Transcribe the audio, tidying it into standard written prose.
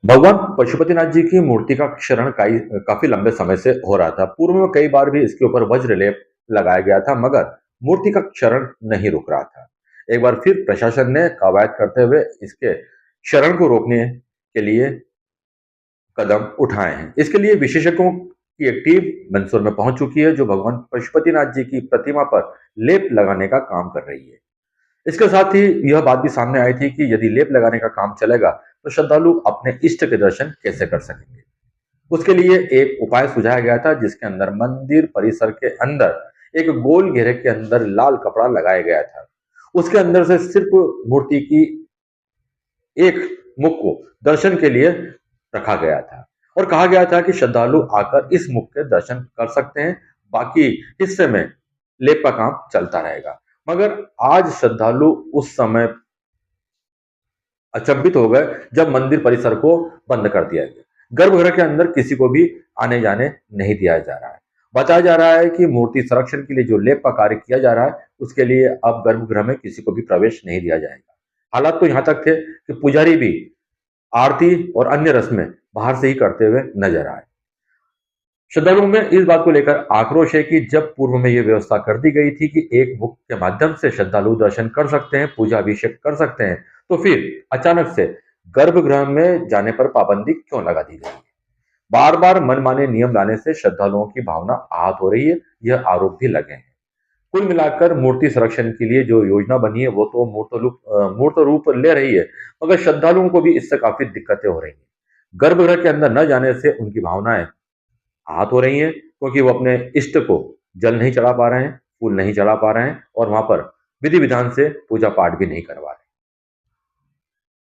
भगवान पशुपतिनाथ जी की मूर्ति का क्षरण काफी लंबे समय से हो रहा था। पूर्व में कई बार भी इसके ऊपर वज्र लेप लगाया गया था, मगर मूर्ति का क्षरण नहीं रुक रहा था। एक बार फिर प्रशासन ने कवायद करते हुए इसके क्षरण को रोकने के लिए कदम उठाए हैं। इसके लिए विशेषज्ञों की एक टीम मंदसौर में पहुंच चुकी है, जो भगवान पशुपतिनाथ जी की प्रतिमा पर लेप लगाने का काम कर रही है। इसके साथ ही यह बात भी सामने आई थी कि यदि लेप लगाने का काम चलेगा, तो श्रद्धालु अपने इष्ट के दर्शन कैसे कर सकेंगे। उसके लिए एक उपाय सुझाया गया था, जिसके अंदर मंदिर परिसर के अंदर एक गोल घेरे के अंदर लाल कपड़ा लगाया गया था। उसके अंदर से सिर्फ मूर्ति की एक मुख को दर्शन के लिए रखा गया था और कहा गया था कि श्रद्धालु आकर इस मुख के दर्शन कर सकते हैं। बाकी हिस्से में लेप का काम चलता रहेगा। मगर आज श्रद्धालु उस समय अचंभित हो गए जब मंदिर परिसर को बंद कर दिया गया। गर्भगृह के अंदर किसी को भी आने जाने नहीं दिया जा रहा है। बताया जा रहा है कि मूर्ति संरक्षण के लिए जो लेप का कार्य किया जा रहा है, उसके लिए अब गर्भगृह में किसी को भी प्रवेश नहीं दिया जाएगा। हालात तो यहाँ तक थे कि पुजारी भी आरती और अन्य रस्में बाहर से ही करते हुए नजर आए। श्रद्धालुओं में इस बात को लेकर आक्रोश है कि जब पूर्व में यह व्यवस्था कर दी गई थी कि एक मुख के माध्यम से श्रद्धालु दर्शन कर सकते हैं, पूजा अभिषेक कर सकते हैं, तो फिर अचानक से गर्भगृह में जाने पर पाबंदी क्यों लगा दी गई? बार बार मनमाने नियम लाने से श्रद्धालुओं की भावना आहत हो रही है, यह आरोप भी लगे हैं। कुल मिलाकर मूर्ति संरक्षण के लिए जो योजना बनी है, वो तो मूर्त रूप ले रही है, मगर श्रद्धालुओं को भी इससे काफी दिक्कतें हो रही हैं। गर्भगृह के अंदर न जाने से उनकी भावनाएं आहत हो रही हैं, क्योंकि वो अपने इष्ट को जल नहीं चढ़ा पा रहे हैं, फूल नहीं चढ़ा पा रहे हैं और वहां पर विधि विधान से पूजा पाठ भी नहीं करवा रहे हैं।